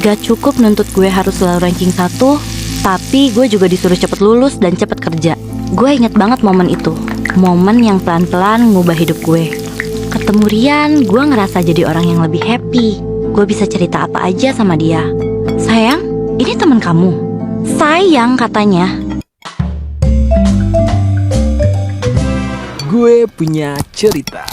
Gak cukup nuntut gue harus selalu ranking 1, tapi gue juga disuruh cepet lulus dan cepet kerja. Gue inget banget momen itu, momen yang pelan-pelan ngubah hidup gue. Ketemu Rian, gue ngerasa jadi orang yang lebih happy. Gue bisa cerita apa aja sama dia. Sayang, ini teman kamu. Sayang katanya. Gue punya cerita.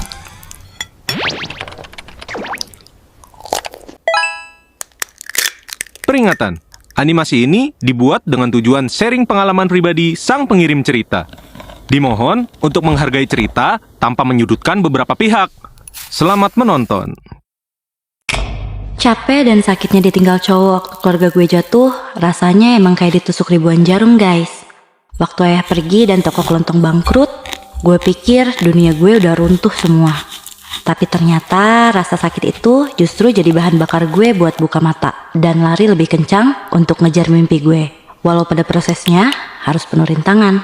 Peringatan, animasi ini dibuat dengan tujuan sharing pengalaman pribadi sang pengirim cerita. Dimohon untuk menghargai cerita tanpa menyudutkan beberapa pihak. Selamat menonton. Capek dan sakitnya ditinggal cowok waktu keluarga gue jatuh, rasanya emang kayak ditusuk ribuan jarum guys. Waktu ayah pergi dan toko kelontong bangkrut, gue pikir dunia gue udah runtuh semua. Tapi ternyata rasa sakit itu justru jadi bahan bakar gue buat buka mata dan lari lebih kencang untuk ngejar mimpi gue. Walau pada prosesnya harus penuh rintangan.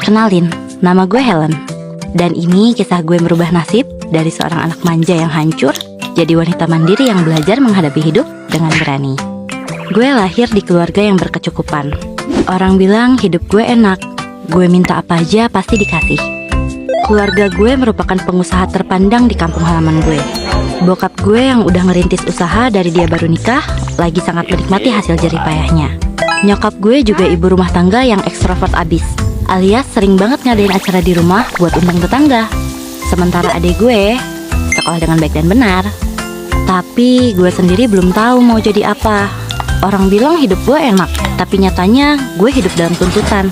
Kenalin, nama gue Helen. Dan ini kisah gue merubah nasib dari seorang anak manja yang hancur jadi wanita mandiri yang belajar menghadapi hidup dengan berani. Gue lahir di keluarga yang berkecukupan. Orang bilang hidup gue enak. Gue minta apa aja pasti dikasih. Keluarga gue merupakan pengusaha terpandang di kampung halaman gue. Bokap gue yang udah ngerintis usaha dari dia baru nikah, lagi sangat menikmati hasil jerih payahnya. Nyokap gue juga ibu rumah tangga yang ekstrovert abis, alias sering banget ngadain acara di rumah buat undang tetangga. Sementara adik gue sekolah dengan baik dan benar. Tapi gue sendiri belum tahu mau jadi apa. Orang bilang hidup gue enak, tapi nyatanya gue hidup dalam tuntutan.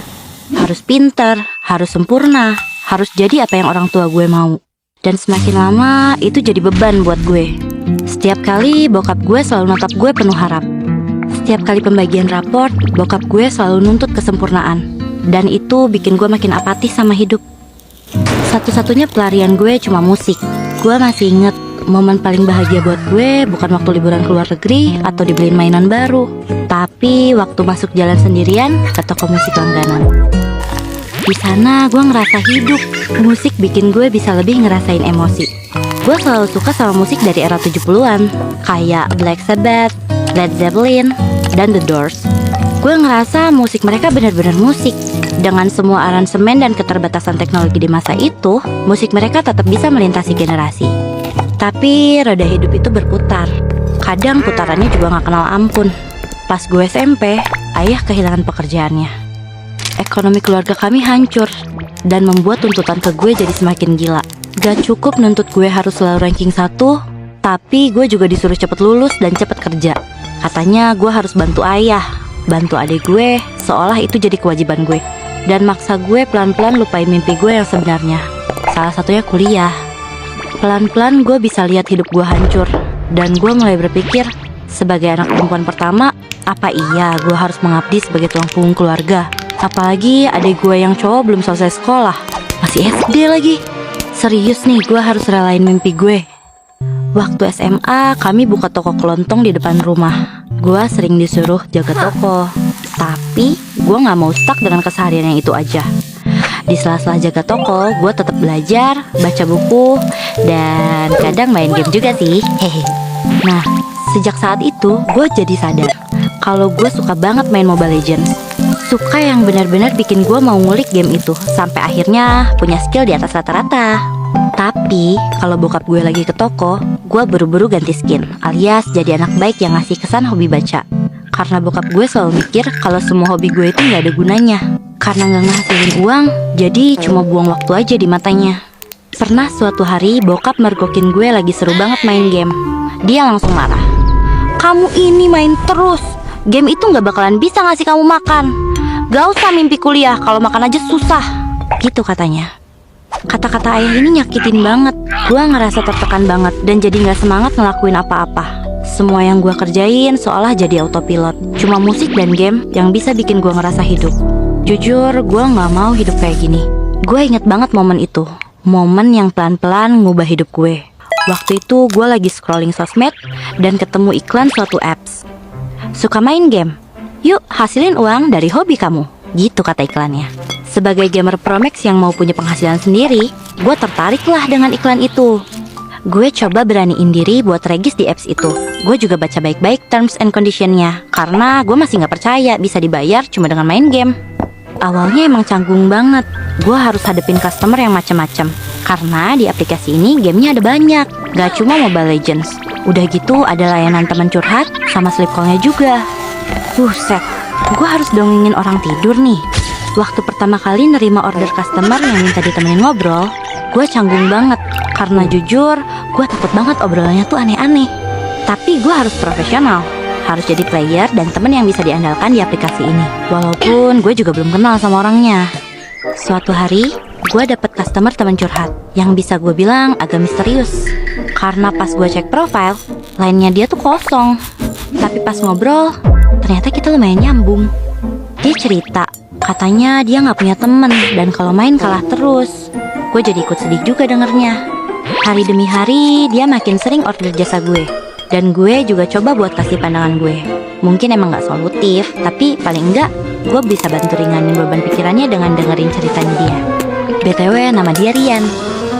Harus pinter, harus sempurna, harus jadi apa yang orang tua gue mau. Dan semakin lama itu jadi beban buat gue. Setiap kali bokap gue selalu natap gue penuh harap. Setiap kali pembagian raport, bokap gue selalu nuntut kesempurnaan. Dan itu bikin gue makin apatis sama hidup. Satu-satunya pelarian gue cuma musik. Gue masih inget momen paling bahagia buat gue bukan waktu liburan ke luar negeri atau dibeliin mainan baru, tapi waktu masuk jalan sendirian ke toko musik langganan. Di sana gue ngerasa hidup. Musik bikin gue bisa lebih ngerasain emosi. Gue selalu suka sama musik dari era 70-an, kayak Black Sabbath, Led Zeppelin, dan The Doors. Gue ngerasa musik mereka benar-benar musik. Dengan semua aransemen dan keterbatasan teknologi di masa itu, musik mereka tetap bisa melintasi generasi. Tapi roda hidup itu berputar. Kadang putarannya juga gak kenal ampun. Pas gue SMP, ayah kehilangan pekerjaannya. Ekonomi keluarga kami hancur dan membuat tuntutan ke gue jadi semakin gila. Gak cukup nuntut gue harus selalu ranking 1, tapi gue juga disuruh cepet lulus dan cepet kerja. Katanya gue harus bantu ayah, bantu adik gue, seolah itu jadi kewajiban gue. Dan maksa gue pelan-pelan lupain mimpi gue yang sebenarnya. Salah satunya kuliah. Pelan-pelan gue bisa lihat hidup gue hancur. Dan gue mulai berpikir, sebagai anak perempuan pertama, apa iya gue harus mengabdi sebagai tulang punggung keluarga? Apalagi adik gue yang cowok belum selesai sekolah, masih SD lagi. Serius nih, gue harus relain mimpi gue. Waktu SMA, kami buka toko kelontong di depan rumah. Gue sering disuruh jaga toko, tapi gue gak mau stuck dengan keseharian yang itu aja. Di sela-sela jaga toko, gue tetap belajar, baca buku, dan kadang main game juga sih. Hehe. Nah, sejak saat itu, gue jadi sadar kalau gue suka banget main Mobile Legends. Suka yang benar-benar bikin gue mau ngulik game itu, sampai akhirnya punya skill di atas rata-rata. Tapi kalau bokap gue lagi ke toko, gue buru-buru ganti skin, alias jadi anak baik yang ngasih kesan hobi baca. Karena bokap gue selalu mikir kalau semua hobi gue itu gak ada gunanya. Karena gak ngehasilin uang, jadi cuma buang waktu aja di matanya. Pernah suatu hari bokap mergokin gue lagi seru banget main game. Dia langsung marah. Kamu ini main terus, game itu gak bakalan bisa ngasih kamu makan. Gak usah mimpi kuliah, kalau makan aja susah. Gitu katanya. Kata-kata ayah ini nyakitin banget. Gue ngerasa tertekan banget dan jadi gak semangat ngelakuin apa-apa. Semua yang gue kerjain seolah jadi autopilot. Cuma musik dan game yang bisa bikin gue ngerasa hidup. Jujur, gue gak mau hidup kayak gini. Gue inget banget momen itu. Momen yang pelan-pelan ngubah hidup gue. Waktu itu gue lagi scrolling sosmed dan ketemu iklan suatu apps. Suka main game? Yuk hasilin uang dari hobi kamu. Gitu kata iklannya. Sebagai gamer Promax yang mau punya penghasilan sendiri, gue tertarik lah dengan iklan itu. Gue coba beraniin diri buat regis di apps itu. Gue juga baca baik-baik terms and conditionnya, karena gue masih gak percaya bisa dibayar cuma dengan main game. Awalnya emang canggung banget. Gue harus hadepin customer yang macem-macem, karena di aplikasi ini gamenya ada banyak, gak cuma Mobile Legends. Udah gitu ada layanan teman curhat sama sleep call-nya juga. Buset, gue harus dongengin orang tidur nih. Waktu pertama kali nerima order customer yang minta ditemenin ngobrol, gue canggung banget. Karena jujur, gue takut banget obrolannya tuh aneh-aneh. Tapi gue harus profesional, harus jadi player dan temen yang bisa diandalkan di aplikasi ini. Walaupun gue juga belum kenal sama orangnya. Suatu hari, gue dapet customer teman curhat yang bisa gue bilang agak misterius. Karena pas gue cek profile, line-nya dia tuh kosong. Tapi pas ngobrol, ternyata kita lumayan nyambung. Dia cerita, katanya dia gak punya temen dan kalau main kalah terus. Gue jadi ikut sedih juga dengernya. Hari demi hari, dia makin sering order jasa gue. Dan gue juga coba buat kasih pandangan gue. Mungkin emang gak solutif, tapi paling enggak gue bisa bantu ringanin beban pikirannya dengan dengerin ceritanya dia. BTW nama dia Rian.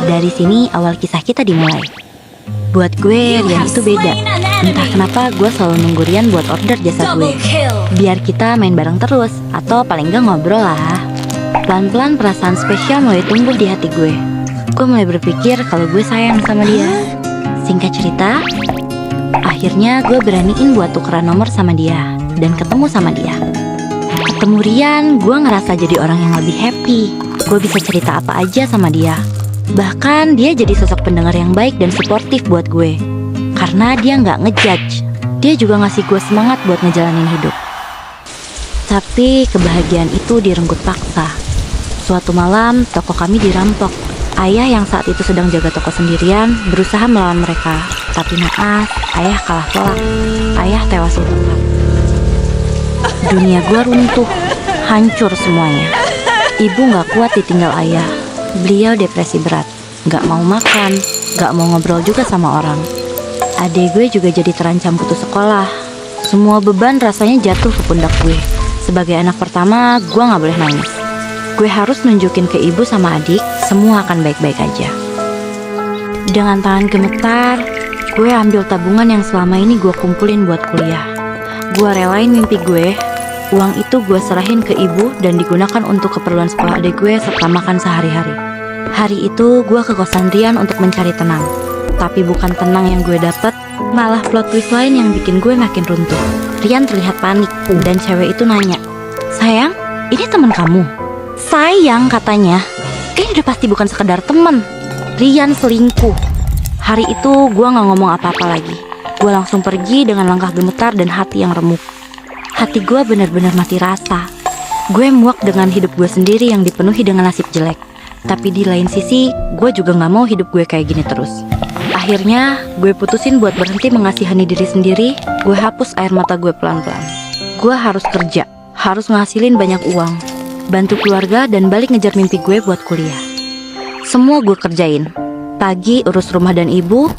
Dari sini awal kisah kita dimulai. Buat gue, Rian itu beda. Entah kenapa gue selalu nunggu Rian buat order jasa gue. Biar kita main bareng terus, atau paling enggak ngobrol lah. Pelan-pelan perasaan spesial mulai tumbuh di hati gue. Gue mulai berpikir kalau gue sayang sama dia. Singkat cerita, akhirnya gue beraniin buat tukeran nomor sama dia dan ketemu sama dia. Ketemu Rian, gue ngerasa jadi orang yang lebih happy. Gue bisa cerita apa aja sama dia. Bahkan dia jadi sosok pendengar yang baik dan suportif buat gue. Karena dia nggak ngejudge. Dia juga ngasih gue semangat buat ngejalanin hidup. Tapi kebahagiaan itu direnggut paksa. Suatu malam, toko kami dirampok. Ayah yang saat itu sedang jaga toko sendirian berusaha melawan mereka. Tapi naas, ayah kalah telak. Ayah tewas di tempat. Dunia gua runtuh, hancur semuanya. Ibu gak kuat ditinggal ayah. Beliau depresi berat, gak mau makan, gak mau ngobrol juga sama orang. Adik gue juga jadi terancam putus sekolah. Semua beban rasanya jatuh ke pundak gue. Sebagai anak pertama, gue gak boleh nangis. Gue harus nunjukin ke ibu sama adik, semua akan baik-baik aja. Dengan tangan gemetar, gue ambil tabungan yang selama ini gue kumpulin buat kuliah. Gue relain mimpi gue. Uang itu gue serahin ke ibu dan digunakan untuk keperluan sekolah adik gue serta makan sehari-hari. Hari itu gue ke kosan Rian untuk mencari tenang. Tapi bukan tenang yang gue dapet, malah plot twist lain yang bikin gue makin runtuh. Rian terlihat panik dan cewek itu nanya, "Sayang, ini teman kamu?" "Sayang," katanya, "ini udah pasti bukan sekedar teman. Rian selingkuh." Hari itu gue gak ngomong apa-apa lagi. Gue langsung pergi dengan langkah gemetar dan hati yang remuk. Hati gue benar-benar mati rasa. Gue muak dengan hidup gue sendiri yang dipenuhi dengan nasib jelek. Tapi di lain sisi, gue juga gak mau hidup gue kayak gini terus. Akhirnya, gue putusin buat berhenti mengasihani diri sendiri. Gue hapus air mata gue pelan-pelan. Gue harus kerja, harus ngasilin banyak uang, bantu keluarga dan balik ngejar mimpi gue buat kuliah. Semua gue kerjain. Pagi urus rumah dan ibu,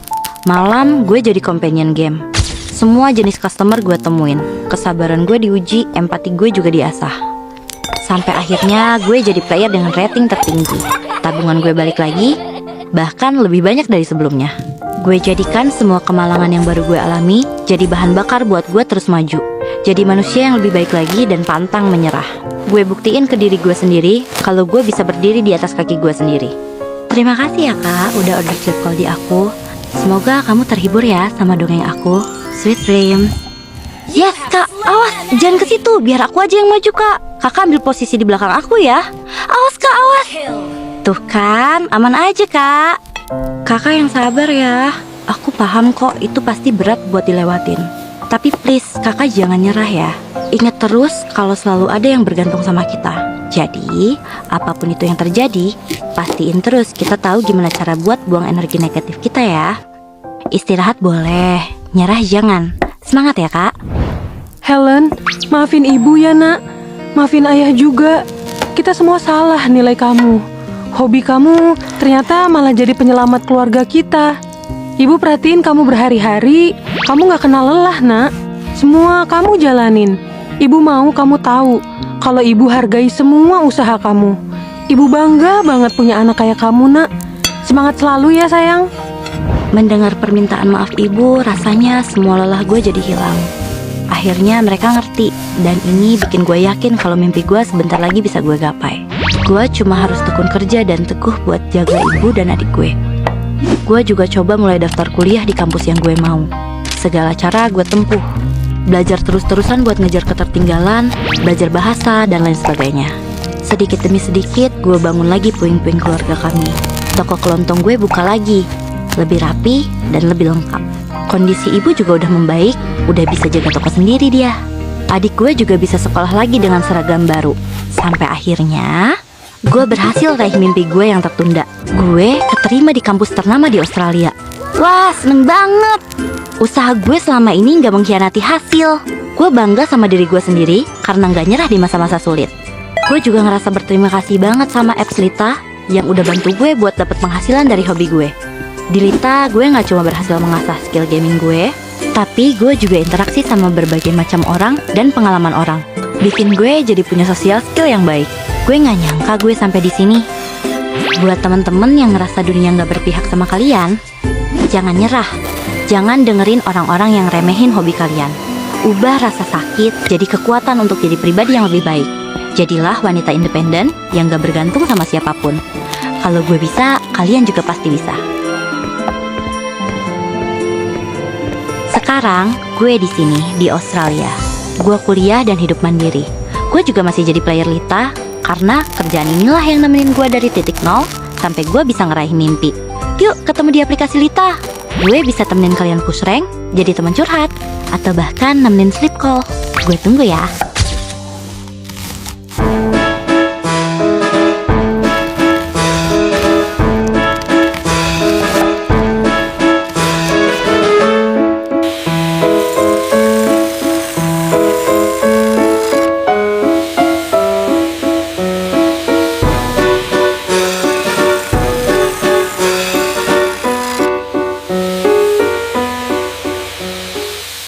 malam gue jadi companion game. Semua jenis customer gue temuin. Kesabaran gue diuji, empati gue juga diasah. Sampai akhirnya gue jadi player dengan rating tertinggi. Tabungan gue balik lagi, bahkan lebih banyak dari sebelumnya. Gue jadikan semua kemalangan yang baru gue alami jadi bahan bakar buat gue terus maju. Jadi manusia yang lebih baik lagi dan pantang menyerah. Gue buktiin ke diri gue sendiri kalau gue bisa berdiri di atas kaki gue sendiri. Terima kasih ya kak, udah order sleep call di aku. Semoga kamu terhibur ya sama dongeng aku. Sweet dreams. Yes kak, awas, jangan ke situ, biar aku aja yang maju kak. Kakak ambil posisi di belakang aku ya. Awas kak, awas. Tuh kan, aman aja kak. Kakak yang sabar ya. Aku paham kok itu pasti berat buat dilewatin. Tapi please, kakak jangan nyerah ya. Ingat terus kalau selalu ada yang bergantung sama kita. Jadi, apapun itu yang terjadi, pastiin terus kita tahu gimana cara buat buang energi negatif kita ya. Istirahat boleh, nyerah jangan. Semangat ya kak. Helen, maafin ibu ya nak. Maafin ayah juga. Kita semua salah nilai kamu. Hobi kamu ternyata malah jadi penyelamat keluarga kita. Ibu perhatiin kamu berhari-hari. Kamu gak kenal lelah nak. Semua kamu jalanin. Ibu mau kamu tahu kalau ibu hargai semua usaha kamu. Ibu bangga banget punya anak kayak kamu nak. Semangat selalu ya sayang. Mendengar permintaan maaf ibu, rasanya semua lelah gue jadi hilang. Akhirnya mereka ngerti, dan ini bikin gue yakin kalau mimpi gue sebentar lagi bisa gue gapai. Gue cuma harus tekun kerja dan teguh buat jaga ibu dan adik gue. Gue juga coba mulai daftar kuliah di kampus yang gue mau. Segala cara gue tempuh. Belajar terus-terusan buat ngejar ketertinggalan, belajar bahasa, dan lain sebagainya. Sedikit demi sedikit, gue bangun lagi puing-puing keluarga kami. Toko kelontong gue buka lagi, lebih rapi dan lebih lengkap. Kondisi ibu juga udah membaik, udah bisa jaga toko sendiri dia. Adik gue juga bisa sekolah lagi dengan seragam baru. Sampai akhirnya, gue berhasil raih mimpi gue yang tertunda. Gue keterima di kampus ternama di Australia. Wah, seneng banget. Usaha gue selama ini gak mengkhianati hasil. Gue bangga sama diri gue sendiri karena gak nyerah di masa-masa sulit. Gue juga ngerasa berterima kasih banget sama apps Lita yang udah bantu gue buat dapet penghasilan dari hobi gue. Di Lita, gue gak cuma berhasil mengasah skill gaming gue, tapi gue juga interaksi sama berbagai macam orang dan pengalaman orang. Bikin gue jadi punya social skill yang baik. Gue gak nyangka gue sampai di sini. Buat temen-temen yang ngerasa dunia gak berpihak sama kalian, jangan nyerah. Jangan dengerin orang-orang yang remehin hobi kalian. Ubah rasa sakit jadi kekuatan untuk jadi pribadi yang lebih baik. Jadilah wanita independen yang gak bergantung sama siapapun. Kalau gue bisa, kalian juga pasti bisa. Sekarang, gue di sini, di Australia. Gue kuliah dan hidup mandiri. Gue juga masih jadi player Lita, karena kerjaan inilah yang nemenin gue dari titik nol sampai gue bisa ngeraih mimpi. Yuk, ketemu di aplikasi Lita. Gue bisa temenin kalian push rank, jadi teman curhat, atau bahkan nemenin sleep call. Gue tunggu ya.